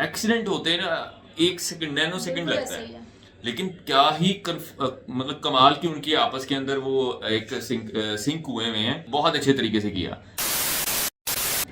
Accident होते हैं ना, 1 सेकंड, नैनो सेकंड बिल्कुल लगता ऐसे ही है, है। लेकिन क्या ही मतलब कमाल की उनकी आपस के अंदर वो एक सिंक हुए हुए हैं, बहुत अच्छे तरीके से किया।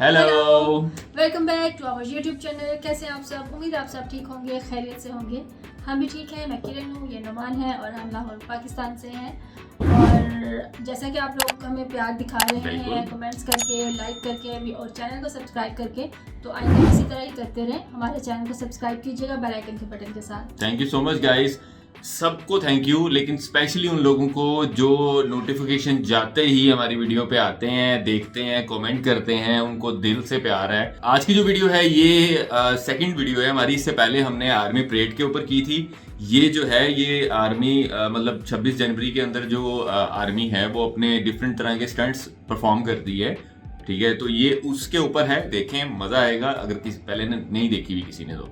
Hello. Welcome back to our YouTube channel. कैसे हैं आप सब? उम्मीद आप सब ठीक होंगे, खैरियत से होंगे। हम भी ठीक हैं। मैं किरण हूँ, ये नुमान है और हम लाहौर पाकिस्तान से हैं। और जैसा कि आप लोग हमें प्यार दिखा रहे बिल्कुल। हैं कमेंट्स करके, लाइक करके भी और चैनल को सब्सक्राइब करके, तो आइंदा इसी तरह ही करते रहें। हमारे चैनल को सब्सक्राइब कीजिएगा बेल आइकन के बटन के साथ। Thank you so much guys, सबको थैंक यू, लेकिन स्पेशली उन लोगों को जो नोटिफिकेशन जाते ही हमारी वीडियो पे आते हैं, देखते हैं, कमेंट करते हैं, उनको दिल से प्यार है। आज की जो वीडियो है ये सेकंड वीडियो है हमारी। इससे पहले हमने आर्मी परेड के ऊपर की थी। ये जो है ये आर्मी मतलब 26 जनवरी के अंदर जो आर्मी है वो अपने डिफरेंट तरह के स्टंट्स परफॉर्म करती है, ठीक है। तो ये उसके ऊपर है, देखें, मजा आएगा। अगर किसी पहले ने नहीं देखी हुई किसी ने तो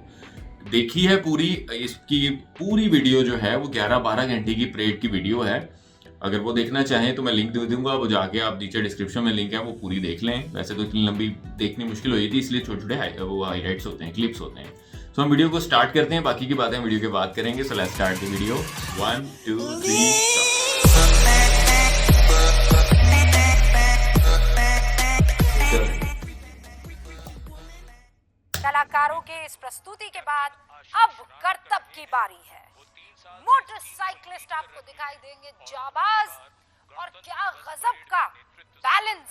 देखी है पूरी। इसकी पूरी वीडियो जो है वो 11-12 घंटे की परेड की वीडियो है। अगर वो देखना चाहें तो मैं लिंक दे दूंगा, वो जाके आप नीचे डिस्क्रिप्शन में लिंक है, वो पूरी देख लें। वैसे तो इतनी लंबी देखनी मुश्किल हो थी, इसलिए छोटे छोटे वो हाईलाइट्स होते हैं, क्लिप्स होते हैं। तो हम वीडियो को स्टार्ट करते हैं, बाकी की बातें वीडियो के बाद करेंगे। So let's start the video. 1 2 3 कलाकारों के इस प्रस्तुति के बाद अब करतब की बारी है। मोटरसाइकिलिस्ट आपको दिखाई देंगे जाबाज, और क्या गजब का बैलेंस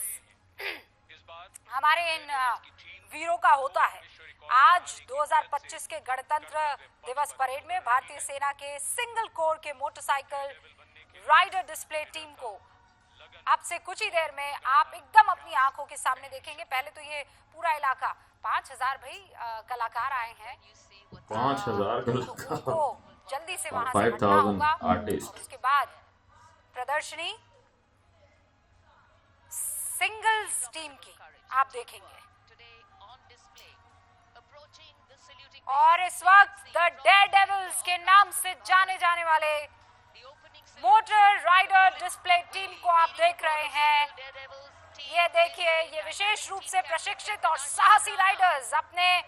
हमारे इन वीरों का होता है। आज 2025 के गणतंत्र दिवस परेड में भारतीय सेना के सिंगल कोर के मोटरसाइकिल राइडर डिस्प्ले टीम को अब से कुछ ही देर में आप एकदम अपनी आंखों के सामने देखेंगे। पहले तो ये पूरा इलाका 5000 भाई कलाकार आए हैं। 5000 उनको जल्दी से वहां से 5000 हटना होगा। आर्टिस्ट। उसके बाद प्रदर्शनी सिंगल्स टीम की आप देखेंगे। और इस वक्त द डेयरडेविल्स के नाम से जाने जाने वाले मोटर राइडर डिस्प्ले टीम को आप देख रहे हैं। ये देखिए, ये विशेष रूप से प्रशिक्षित और साहसी राइडर्स अपने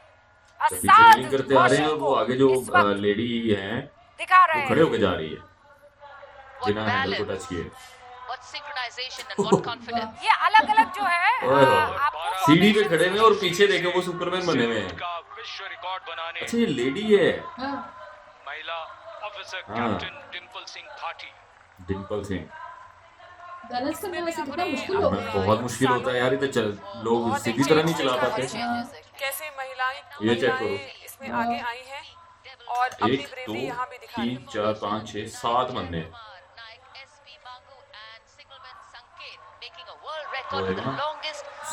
ट्रेनिंग करते आ रहे हैं, और वो आगे जो लेडी है दिखा रहे वो हैं। खड़े होकर जा रही है बिना हैंडल को टच किए। ये अलग अलग जो है आपको सीढ़ी पे खड़े हुए और पीछे देखे वो सुपरमैन बने हुए हैं। विश्व रिकॉर्ड बनाने अच्छा ये लेडी है। हाँ, महिला ऑफिसर हाँ। कैप्टन डिंपल सिंह भाटी। डिंपल सिंह। बैलेंस करना वैसे कितना मुश्किल होगा। बहुत मुश्किल होता है यार, ये तो लोग सीधी तरह नहीं चला पाते। कैसे महिलाएं ये चेक करो। इसमें आगे आई हैं और अपनी 1 2 ब्रेवरी यहाँ भी दिखा रही 3 4 5 6 7 बंदे हैं।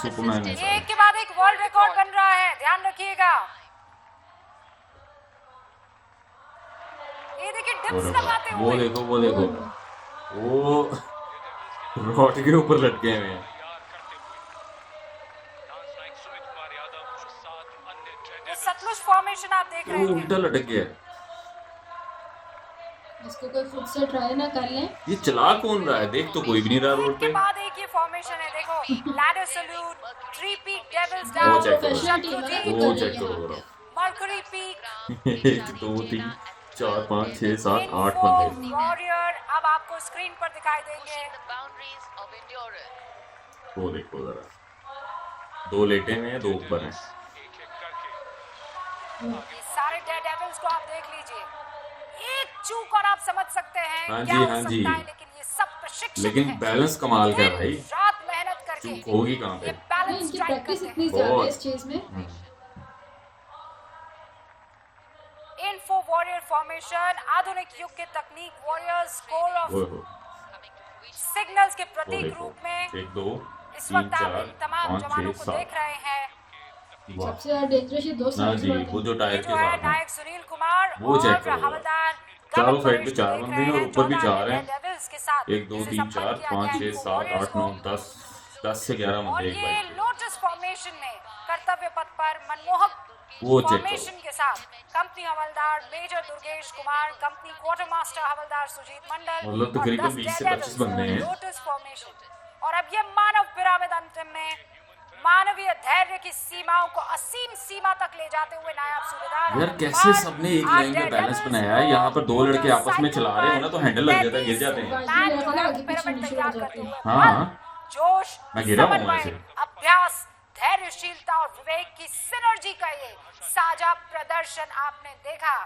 सुपरमैन है ये सारे। एक के बाद एक वर्ल्ड रिकॉर्ड बन रहा है, ध्यान रखिएगा। ये देखिए डिप्स लगाते वो हुए। देखो वो देखो, वो रॉड के ऊपर लटके हुए हैं। डांस नायक सुमित कुमार यादव और 7 अन्य ये सतलुज फॉर्मेशन आप देख वो रहे थे। उल्टा लटक गया है। इसको कोई खुद से ट्राई ना कर लें। ये चला कौन रहा है? देख तो कोई भी नहीं रहा रोड एक के पे। बाद एक ये फॉर्मेशन है, देखो ladder salute, three peak devils वो डाउन, चेक करो, प्रोफेशनल टीम है ना, वो कर चेक रही करो है। जरा। मर्करी पीक, 1 2 3 4 5 6 7 8 बंदे। वॉरियर अब आपको स्क्रीन पर दिखाई देंगे। वो देखो जरा, 2 लेटे हुए हैं, 2 ऊपर हैं। ये सारे डेविल्स को आप देख लीजिए, एक चूक और आप समझ सकते हैं हाँ क्या जी, हो हाँ सकता जी। है। लेकिन ये सब प्रशिक्षित लेकिन हैं। बैलेंस कमाल का है भाई। दिन रात मेहनत करके चूक होगी कहाँ पे? ये नहीं, बैलेंस इनकी स्ट्राइक प्रैक्टिस करते इतनी हैं। ज्यादा है बहुत। इस चीज में। इन्फो वॉरियर फॉर्मेशन आधुनिक युग के तकनीक, वॉरियर्स कोर ऑफ वो हो, सिग्नल्स के वो प्रतीक देखो, रूप में 1 2 इस 3 वक्त आप 4 इन तमाम 5 जवानों 6 को देख 7। रहे हैं। वाह। सबसे ज्यादा डेंजरस ये 2 हाँ साल जी, वो जो ये टायर के जो है साथ हैं। नायक सुनील कुमार वो चेक और करो। हवलदार चारों गगन साइड पे परेश 4 देख बंदे रहे हैं और हैं। ऊपर भी 14 4 हैं। डेविल्स के साथ 1 2 जिसे 3 संपन्न 4 किया 5 गया 6 इन्फो 7 वॉरियर्स 8 9 को। 10 से 11 और बंदे एक ये बाइक। लोटस फॉर्मेशन में कर्तव्य पथ पर मनमोहक वो चेक फॉर्मेशन के साथ company havildar major Durgesh Kumar, company quartermaster havildar Sujit Mandal मतलब और तकरीबन 10 20 से डेविल्स 25 बंदे हैं। Lotus formation. और अब ये मानव पिरामिड अंतिम में मानवीय धैर्य की सीमाओं को असीम सीमा तक ले जाते हुए नायब सूबेदार यार कैसे सबने एक लाइन में बैलेंस बनाया है। यहाँ पर दो लड़के आपस में चला रहे हो ना तो हैंडल लग जाता है, गिर जाते हैं। बाजी रहता है ना, आगे पीछे नीचे हो जाती है। हाँ जोश, मैं गिरा हूँ समन्वय, ऐसे। अभ्यास, धैर्यशीलता और विवेक की सिनर्जी का ये साझा प्रदर्शन आपने देखा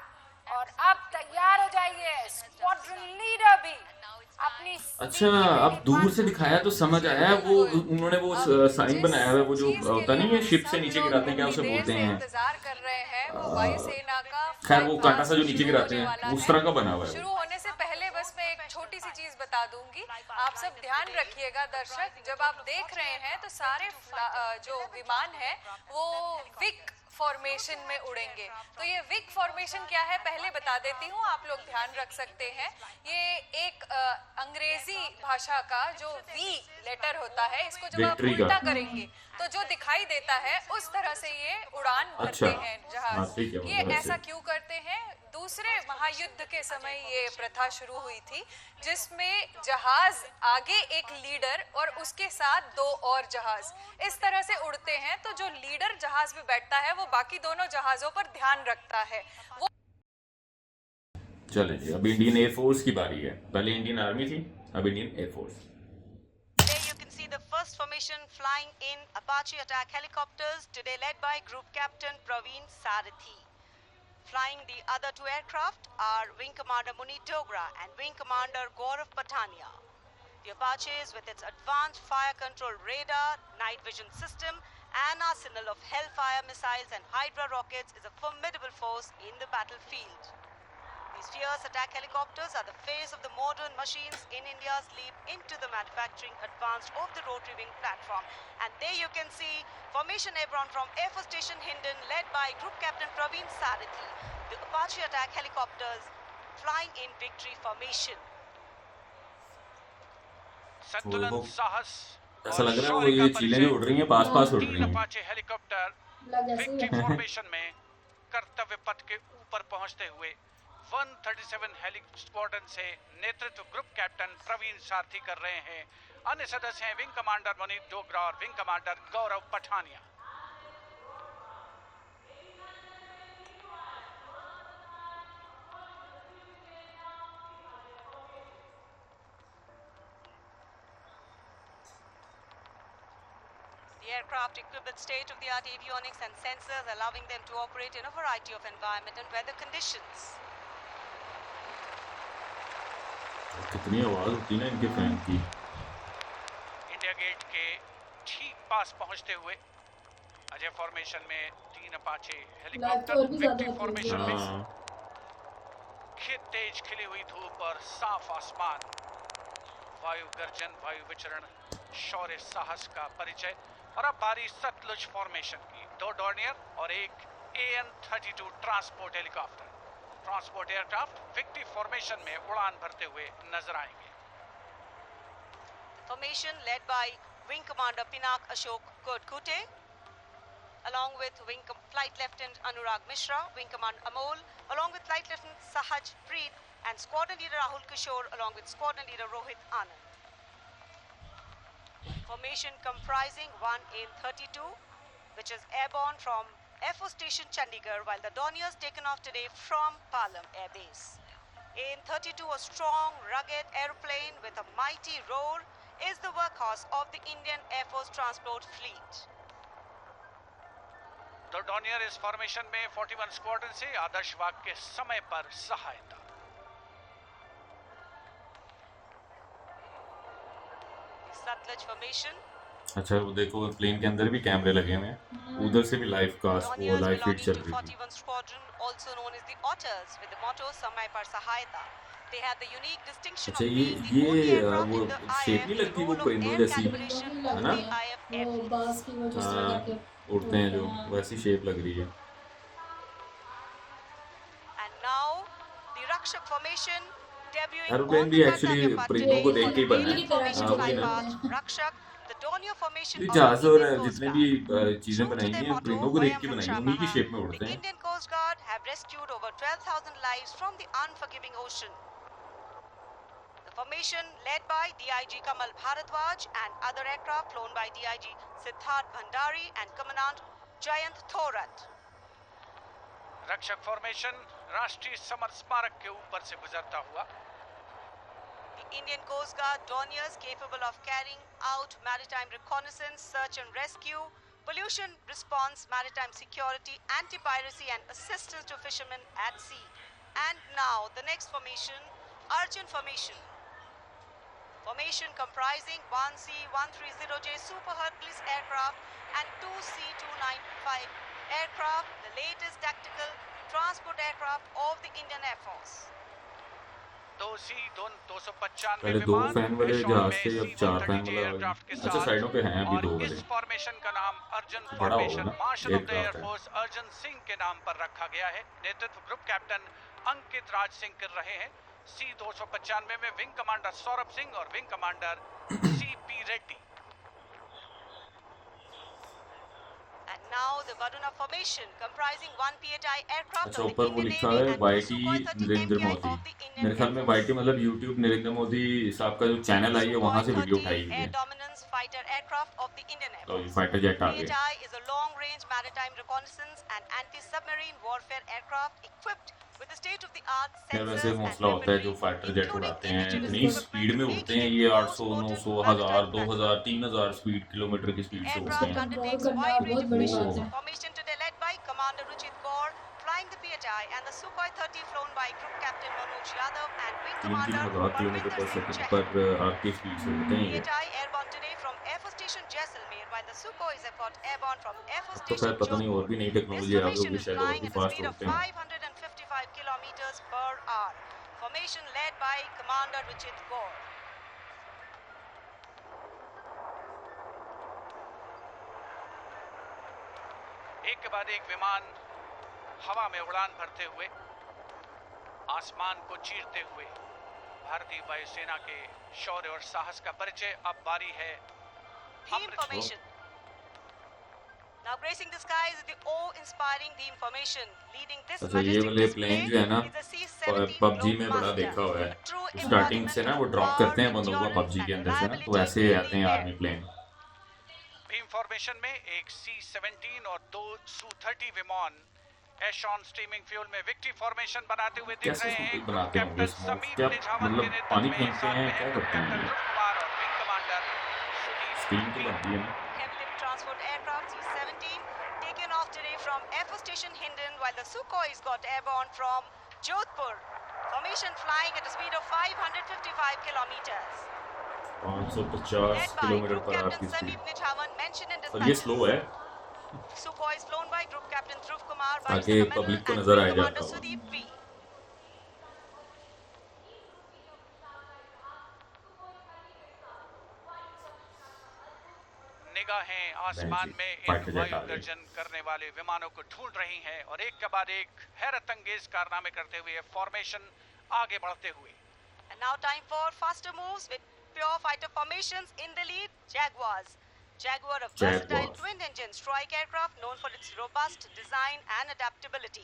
और अब तैयार हो जाइए स्क्वाड्रन लीडर भी अपनी अच्छा, अब दूर से दिखाया तो समझ आया। वो उन्होंने वो साइन बनाया हुआ है, वो जो होता नहीं है शिप से नीचे गिराते हैं, क्या उसे बोलते हैं? इंतजार कर रहे हैं वो वायुसेना का खैर वो कांटा सा जो नीचे गिराते हैं उस तरह का बना हुआ है शुरू वो। होने से पहले बस मैं एक छोटी सी चीज बता दूंगी, आप सब ध्यान रखिएगा दर्शक, जब आप देख रहे हैं तो सारे जो विमान है वो विक फॉर्मेशन में उड़ेंगे। तो ये विक फॉर्मेशन क्या है पहले बता देती हूँ, आप लोग ध्यान रख सकते हैं। ये एक अंग्रेजी भाषा का जो वी लेटर होता है, इसको जब आप Victory का। उल्टा करेंगे तो जो दिखाई देता है उस तरह से ये उड़ान भरते अच्छा। हैं हाँ, जहाज। ठीक है, ये वैसे। ऐसा क्यों करते हैं? दूसरे महायुद्ध के समय ये प्रथा शुरू हुई थी जिसमें जहाज आगे एक लीडर और उसके साथ दो और जहाज इस तरह से उड़ते हैं, तो जो लीडर जहाज में बैठता है वो बाकी दोनों जहाजों पर ध्यान रखता है। वो चले जी, अब इंडियन एयरफोर्स की बारी है। पहले इंडियन आर्मी थी, अब Indian air force. There you can see the first formation flying in Apache attack helicopters, today led by Group Captain Praveen Sarathi. Flying the other two aircraft are Wing Commander Munit Dogra and Wing Commander Gaurav Patania. The Apaches, with its advanced fire control radar, night vision system, and arsenal of Hellfire missiles and Hydra rockets, is a formidable force in the battlefield. These fierce attack helicopters are the face of the modern machines in India's leap into the manufacturing advanced of the rotary wing platform. And there you can see Formation Airborne from Air Force Station Hindon, led by Group Captain Praveen Sarathi. The Apache attack helicopters flying in victory formation. संतुलन, ओहो। साहस ऐसा और लग रहा है वो शौर्य ये का चीलें जो परिचय। उड़ रही हैं पास पास उड़ रही तीन हैं। अपाचे हेलीकॉप्टर लग ऐसे ही विक्ट्री है। फॉर्मेशन में कर्तव्य पथ के ऊपर पहुंचते हुए 137 हेली स्क्वाड्रन से नेतृत्व ग्रुप कैप्टन प्रवीण सारथी कर रहे हैं। अन्य सदस्य हैं विंग कमांडर मुनीत डोगरा और wing commander Gaurav Pathania. The aircraft equipped with state-of-the-art avionics and sensors, allowing them to operate in a variety of environment and weather conditions. कितनी आवाज होती है ना इनके फैन की। इंडिया गेट के ठीक पास पहुंचते हुए अजय फॉर्मेशन में तीन अपाचे हेलीकॉप्टर और भी ज्यादा विक्ट्री होती फॉर्मेशन है। में हाँ खेत तेज खिली हुई धूप और साफ आसमान, वायु गर्जन, वायु विचरण, शौर्य साहस का परिचय। और अब बारी सतलुज फॉर्मेशन की। दो डॉर्नियर और एक AN-32 transport helicopter, transport aircraft victory formation में उड़ान भरते हुए नजर आएंगे। Formation led by Wing Commander Pinak Ashok Kodkute, along with Flight Lieutenant Anurag Mishra, Wing Commander Amol, along with Flight Lieutenant Sahaj Preet, and Squadron Leader Rahul Kishore, along with Squadron Leader Rohit Anand. Formation comprising one AN-32, which is airborne from Air Force Station Chandigarh, while the Dorniers taken off today from Palam Air Base. AN-32, a strong, rugged aeroplane with a mighty roar, is the workhorse of the Indian Air Force transport fleet. तो Dornier इस formation में 41 squadron से आदर्श वाक के समय पर सहायता। The Satluj formation. अच्छा वो देखो प्लेन के अंदर भी कैमरे लगे हुए हैं, उधर से भी लाइव कास्ट वो Dorniers लाइव फीड belonging चल to रही थी। 41 Squadron, also known as the Otters, with the motto Samay Par Sahayata. They had the unique distinction अच्छा of being the ये only aircraft वो in the शेप IF नहीं with लगती the वो role of परिंदों air जैसी, calibration है of ना? the IF वो airfield. बांस की वो जिस तरह हाँ के उड़ते हैं जो हाँ। वैसी शेप लग रही है। And now the Rakshak formation debuting aeroplane on भी the एक्चुअली Kartavya Path परिंदों को today देख for के ही the बना main है। formation हाँ वही ना, flypath Rakshak, the Dornier formation ये of जहाज the और Indian Coast जितने Guard. भी चीजें True to बनाई their हैं motto, परिंदों को देख Vayam के बनाई हैं, Raksha उन्हीं की Maha, शेप में the उड़ते हैं। Indian Coast Guard have rescued over 12,000 lives from the unforgiving ocean. The Formation led by DIG Kamal Bharadwaj and other aircraft flown by DIG Siddharth Bhandari and Commandant Jayant Thorat. रक्षक formation राष्ट्रीय summer स्मारक के ऊपर से गुजरता हुआ। The Indian Coast Guard Dorniers capable of carrying out maritime reconnaissance, search and rescue, pollution response, maritime security, anti-piracy and assistance to fishermen at sea. And now the next formation, Arjun formation. Formation comprising 1C-130J Super Hercules aircraft and 2C-295 aircraft, the latest tactical transport aircraft of the Indian Air Force. 2C-295 पहले दो fan वाले जहाज थे, अब 4 fan वाला। अच्छा, साइडों पे हैं अभी 2 वाले। इस फॉर्मेशन का नाम अर्जुन बड़ा फॉर्मेशन होगा ना, मार्शल ऑफ द एयरक्राफ्ट है। एयरफोर्स अर्जुन सिंह के नाम पर रखा गया है। नेतृत्व ग्रुप कैप्टन अंकित राज सिंह कर रहे हैं। C-295 में विंग कमांडर सौरभ सिंह और wing commander C.P. Reddy. And now the Varuna formation comprising 1 PHI aircraft अच्छा, of the ऊपर वो Indian लिखा Navy है and 2 वाईटी Sukhoi 30 Narendra MPI Modi. of the Indian मेरे ख्याल में Air वाईटी Force. मतलब यूट्यूब नरेंद्र मोदी साहब का जो चैनल है, ये वहाँ से Sukhoi वीडियो 30 उठाई हुई air है। dominance fighter aircraft of the Indian Air तो ये Force. फाइटर जेट आ गया। PHI is a long-range maritime reconnaissance and anti-submarine warfare aircraft equipped with the state-of-the-art यार sensors वैसे and हौसला होता है जो weaponry, फाइटर जेट including उड़ाते हैं, indigenous इतनी equipment, स्पीड में उड़ते हैं making ये it the 800, most 900, potent 1000, maritime 2000, 3000 speed kilometre की स्पीड से उड़ते aircraft हैं। undertakes बहुत wide range बहुत बड़ी of बात missions. है। Formation today led by Commander Ruchit Kaur, flying the PHI and the Sukhoi 30 flown by Group Captain Manoj Yadav and Wing 3,000 Commander kilometre Parvinder पर Singh second Chahal. पर are की speed से उड़ते हैं ये। PHI airborne today from Air Force Station Jaisalmer, while the Sukhoi is airborne from Air Force तो खैर Station पता नहीं और भी नई Jodhpur. This टेक्नोलॉजी आ गई formation होगी, is शायद और flying भी at a fast speed of उड़ते हैं। 555 kilometers per hour. Formation led by Commander Ruchit Kaur. एक के बाद एक विमान हवा में उड़ान भरते हुए, आसमान को चीरते हुए भारतीय वायुसेना के शौर्य और साहस का परिचय। अब बारी है Theme Amrit. formation. Now gracing the skies is the awe-inspiring theme formation. Leading this अच्छा, ये majestic वाले display प्लेन जो है ना, is the C-17 पबजी में बड़ा Globemaster, देखा हुआ है। a true स्टार्टिंग से ना वो ड्रॉप embodiment करते हैं of बंदों को endurance पबजी के and अंदर से ना, तो reliability वैसे ही in आते the हैं air. Army plane. Beam formation में एक C-17 और 2 Su-30 विमान एशॉन स्टीमिंग फ्यूल में विक्ट्री फॉर्मेशन बनाते हुए दिख कैसे रहे हैं। स्मोक बनाते होंगे? कैप्टन स्मोक समीप क्या निझावन मतलब के नेतृत्व पानी में फेंकते साथ हैं, में क्या करते कैप्टन हैं? ध्रुव कुमार और विंग कमांडर सुदीप स्टीम तो पी। बनती है ना। Captive transport aircraft C-17 taken off today from Air Force Station Hindon, while the Sukhois got airborne from Jodhpur. Formation flying at a speed of 555 kilometers. 550 Led by kilometre Group पर are Captain की speed. Sameep Nichavan, mentioned in और ये dispatches. Slow है। Sukhoi is flown by Group Captain Dhruv Kumar, आगे Vice Admiral public को and नजर Wing आ Commander जाता होगा। Sudeep P. निगाहें आसमान में इन फाइटर जेट आ वायु गए। गर्जन करने वाले विमानों को ढूंढ रही हैं और एक के बाद एक हैरत अंगेज कारनामे करते हुए फॉर्मेशन आगे बढ़ते हुए। And now time for faster moves with pure fighter formations. In the lead, Jaguars. Jaguar, a versatile Jaguars. twin-engine strike aircraft known for its robust design and adaptability,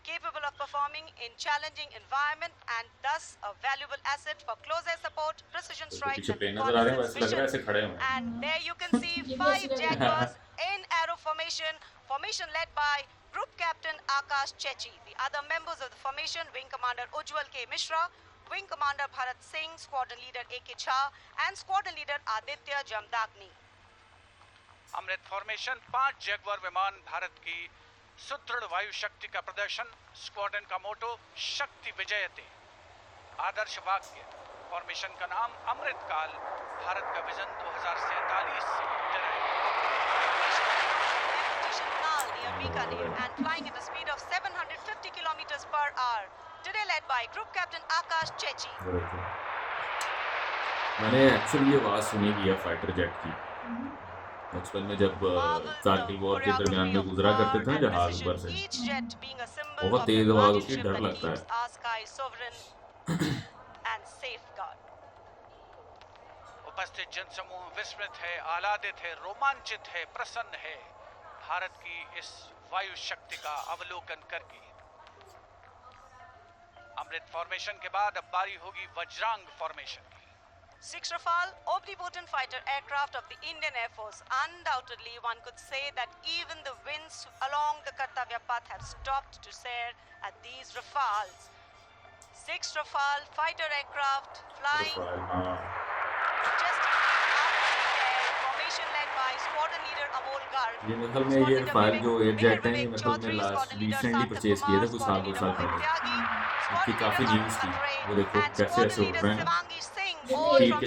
capable of performing in challenging environment and thus a valuable asset for close air support, precision तो strikes पीछे and plane नजर आ रहे हैं, reconnaissance वैसे लग रहा है missions. ऐसे खड़े हुए हैं। And there you can see ये भी 5 ऐसे लग रहा है। Jaguars in arrow formation. Formation led by Group Captain Akash Chechi. The other members of the formation, Wing Commander Ujjwal K. Mishra, Wing Commander Bharat Singh, Squadron Leader A.K. Jha, and Squadron Leader Aditya Jamdagni. Amrit formation 5 Jaguar विमान, भारत की सुदृढ़ वायु शक्ति का प्रदर्शन। Squadron का मोटो शक्ति विजयते, आदर्श वाक्य। फॉर्मेशन का नाम अमृत काल, भारत का विजन 2047 से Station Nal near Bikaner and flying at a speed of 750 kilometers per hour. Today led by Group Captain Akash Chechi. मैंने एक्चुअली ये आवाज सुनी भी है फाइटर जेट की बचपन में, जब कारगिल वॉर के दरमियान में गुजरा करते थे ना जहाज ऊपर से। Each jet being a symbol बहुत of तेज the आवाज होती है, guardianship डर that लगता है। keeps our sky sovereign and safeguard. उपस्थित जनसमूह विस्मित है, आह्लादित है, रोमांचित है, प्रसन्न है भारत की इस वायु शक्ति का अवलोकन करके। अमृत फॉर्मेशन के बाद अब बारी होगी वज्रांग फॉर्मेशन की। 6 Rafale omnipotent fighter aircraft of the Indian Air Force. Undoubtedly, one could say that even the winds along the Kartavya path have stopped to stare at these Rafales. 6 Rafale fighter aircraft flying majestically up in the air, formation led by squadron leader Amol Garg. ये मतलब में ये fire जो airjet है, ये मतलब मैं last recently purchase किया था कुछ साल 2 साल पहले। इसकी काफी न्यूज़ थी, वो देखो कैसे ऐसे उड़ रहे हैं, तीर के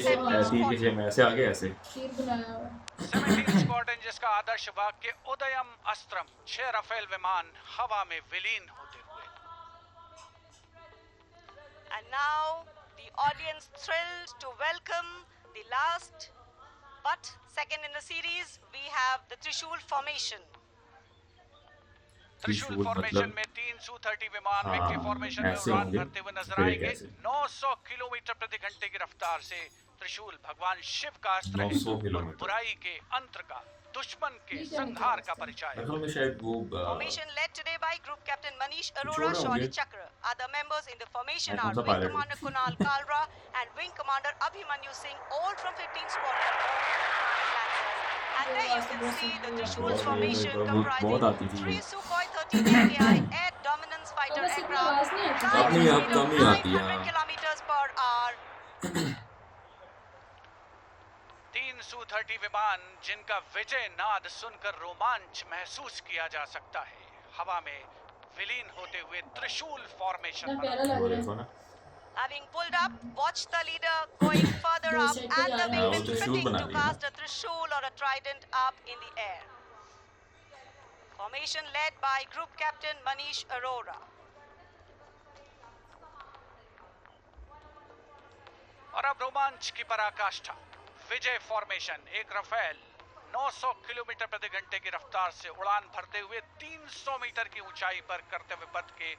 शेप में ऐसे आगे ऐसे। खीर बनाया हुआ है। 17 स्क्वाड्रन जिसका आदर्श वाक्य उदयम अस्त्रम, 6 राफेल विमान हवा में विलीन होते हुए। And now the audience thrilled to welcome the last but second in the series. We have the Trishul formation. त्रिशूल त्रिशूल फॉर्मेशन मतलब में 3 Su-30 विमान हाँ, विक्ट्री फॉर्मेशन में ऐसे उड़ान होंगे, भरते हुए नजर फिर आएंगे। कैसे? 900 किलोमीटर प्रति घंटे की रफ्तार से त्रिशूल भगवान शिव का अस्त्र है 900 और किलोमीटर। बुराई के अंतर का, दुश्मन के संहार का परिचय। असल में शायद वो Formation led today by Group Captain Manish Arora, छोड़े Shauri होंगे। Chakra. Other members in the formation कौन are सा Wing pilot है? Commander Kunal Kalra and Wing Commander Abhimanyu Singh, all from 15 Squadron Lancers. And there you can see the Trishul formation बहुत आती comprising थी 3 ये। Sukhoi 30 AKI air dominance fighter बस इतनी aircraft आवाज नहीं आती। flying अपनी at आप speed कम of ही आती है, 900 हाँ। kilometers per hour. 3 Su-30 विमान जिनका विजय नाद सुनकर रोमांच महसूस किया जा सकता है, हवा में विलीन होते हुए त्रिशूल इतना फॉर्मेशन प्यारा पर। लग वो रहा है। देखो ना, Having pulled up, watch the leader going further दो up साइड पे and जा the रहा है। wingman वो त्रिशूल fitting बना to लिया। cast a trishul or a trident up in the air. Formation led by Group Captain Manish Arora. और अब रोमांच की पराकाष्ठा, विजय फॉर्मेशन। एक राफेल 900 किलोमीटर प्रति घंटे की रफ्तार से उड़ान भरते हुए 300 मीटर की ऊंचाई पर कर्तव्य पथ के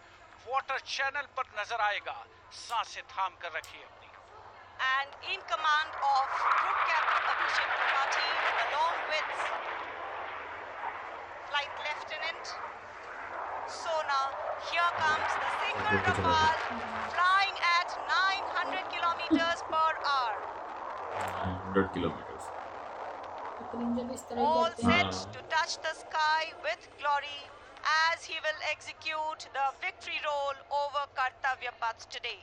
वाटर चैनल पर नजर आएगा। सांसें थाम कर रखिए अपनी। And in command of Group Captain Abhishek Tripathi, along with Flight Lieutenant Sona, here comes the single Rafale flying at 900 kilometers per hour. 900 kilometre. लेकिन जब इस तरह All करते हैं set to touch the sky with glory as he will execute the victory roll over Kartavya Path today.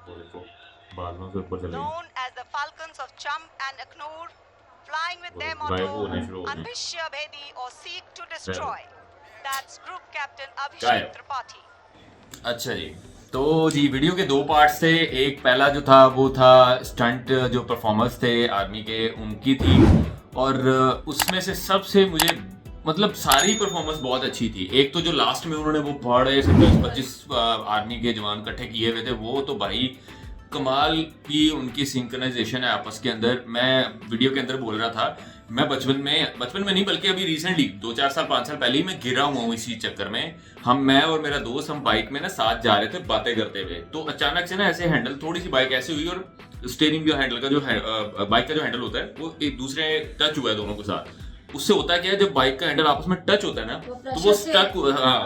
वो देखो बादलों से ऊपर चले गए। Known as the Falcons of Champ and Aknur, flying with their गायब motto होने शुरू हो गए। Anvishya Bhedi or seek to destroy. That's Group Captain गायब। Abhishek Tripathi. अच्छा जी, तो जी वीडियो के 2 पार्ट्स थे। एक पहला जो था वो था स्टंट जो परफॉर्मेंस थे आर्मी के उनकी थी, और उसमें से सबसे मुझे मतलब सारी परफॉर्मेंस बहुत अच्छी थी। एक तो जो लास्ट में उन्होंने वो बड़े से 20-25 आर्मी के जवान इकट्ठे किए हुए थे, वो तो भाई कमाल की उनकी सिंक्रोनाइजेशन है आपस के अंदर। मैं वीडियो के अंदर बोल रहा था, मैं बचपन में नहीं बल्कि अभी रिसेंटली 2-4 साल 5 साल पहले ही मैं गिरा हुआ हूँ इसी चक्कर में। मैं और मेरा दोस्त हम बाइक में ना साथ जा रहे थे बातें करते हुए, तो अचानक से ना ऐसे हैंडल थोड़ी सी बाइक ऐसे हुई और स्टीयरिंग जो हैंडल का जो है बाइक का जो हैंडल होता है वो एक दूसरे टच हुआ है दोनों के साथ। उससे होता है क्या है, जब बाइक का हैंडल आपस में टच होता है ना तो वो स्टक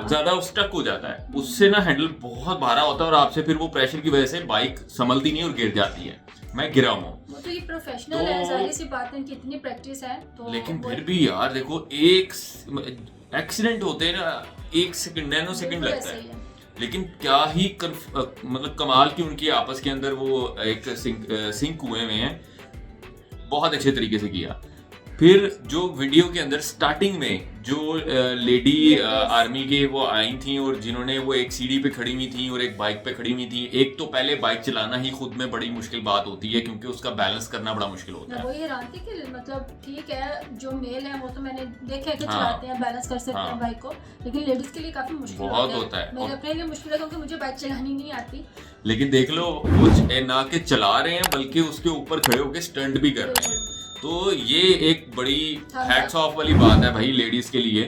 ज्यादा स्टक हो जाता है, उससे ना हैंडल बहुत भारा होता है और आपसे फिर वो प्रेशर की वजह से बाइक संभलती नहीं और गिर जाती है। मैं गिरा हूँ। वो तो ये प्रोफेशनल है, जाहिर सी बात है इनकी इतनी प्रैक्टिस है तो। लेकिन फिर भी यार देखो, एक एक्सीडेंट होते हैं ना 1 सेकंड नैनो सेकंड लगता है, लेकिन क्या ही मतलब कमाल की उनकी आपस के अंदर वो एक सिंक हुए हुए हैं, बहुत अच्छे तरीके से किया। फिर जो वीडियो के अंदर स्टार्टिंग में जो लेडी आर्मी के वो आई थी और जिन्होंने वो एक सीढ़ी पे खड़ी हुई थी और एक बाइक पे खड़ी हुई थी। एक तो पहले बाइक चलाना ही खुद में बड़ी मुश्किल बात होती है क्योंकि उसका बैलेंस करना बड़ा मुश्किल होता है। वही हैरान थी कि मतलब ठीक है जो मेल है वो तो मैंने देखा है कि हाँ, चलाते हैं, बैलेंस कर सकते हैं बाइक को, लेकिन लेडीज के लिए काफी मुश्किल बहुत होता है। मेरे अपने लिए मुश्किल है क्योंकि मुझे बाइक चलानी नहीं आती। लेकिन देख लो वो ना के चला रहे हैं बल्कि उसके ऊपर खड़े होकर स्टंट भी कर रहे हैं, तो ये एक बड़ी हैट्स ऑफ वाली बात है भाई लेडीज के लिए।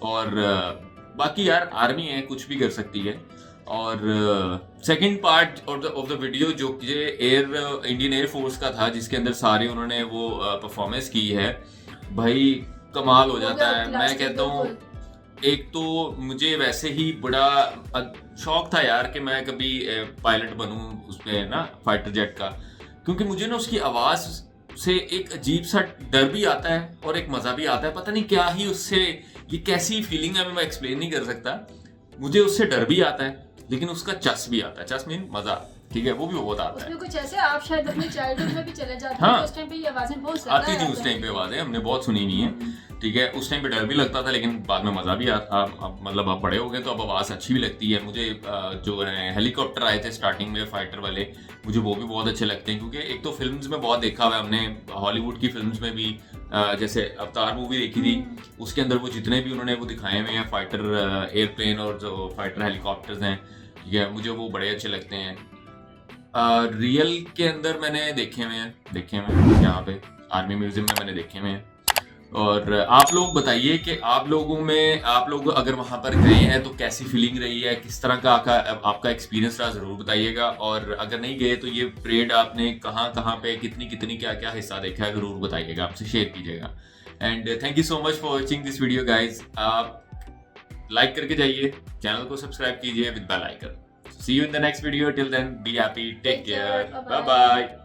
और बाकी यार आर्मी है, कुछ भी कर सकती है। और second part of the video जो कि इंडियन एयर फोर्स का था, जिसके अंदर सारे उन्होंने वो परफॉर्मेंस की है, भाई कमाल हो जाता है। मैं कहता हूँ एक तो मुझे वैसे ही बड़ा शौक था यार कि मैं कभी पायलट बनूं उसमें ना फाइटर जेट का, क्योंकि मुझे ना उसकी आवाज़ से एक अजीब सा डर भी आता है और एक मज़ा भी आता है। पता नहीं क्या ही उससे, ये कैसी फीलिंग है मैं एक्सप्लेन नहीं कर सकता। मुझे उससे डर भी आता है लेकिन उसका चस भी आता है। चस मीन मज़ा, ठीक है, वो भी बहुत आता है। उसमें कुछ ऐसे आप शायद अपने चाइल्डहुड में भी चले जाते हैं। हाँ, तो उस टाइम पे ये आवाज़ें बहुत आती थी उस टाइम पे आवाज़ें, हमने बहुत सुनी नहीं है, ठीक है। उस टाइम पे डर भी लगता था लेकिन बाद में मज़ा भी आता। अब मतलब आप बड़े हो गए तो अब आवाज़ अच्छी भी लगती है। मुझे जो हेलीकॉप्टर आए थे स्टार्टिंग में फाइटर वाले, मुझे वो भी बहुत अच्छे लगते हैं, क्योंकि एक तो फिल्म्स में बहुत देखा हुआ है हमने, हॉलीवुड की फिल्म्स में भी, जैसे अवतार मूवी देखी थी, उसके अंदर वो जितने भी उन्होंने वो दिखाए हुए हैं फाइटर एयरप्लेन और जो फाइटर हेलीकॉप्टर्स हैं, ठीक है, मुझे वो बड़े अच्छे लगते हैं। रियल के अंदर मैंने देखे हुए हैं यहाँ पे आर्मी म्यूजियम में मैंने देखे हुए हैं। और आप लोग बताइए कि आप लोग अगर वहाँ पर गए हैं तो कैसी फीलिंग रही है, किस तरह का आपका एक्सपीरियंस रहा, ज़रूर बताइएगा। और अगर नहीं गए तो ये परेड आपने कहाँ पे कितनी क्या हिस्सा देखा है, ज़रूर बताइएगा, आपसे शेयर कीजिएगा। And thank you so much for watching this video guys. आप लाइक करके जाइए, चैनल को सब्सक्राइब कीजिए with bell icon. See you in the next video. Till then, be happy. Take care. Bye bye.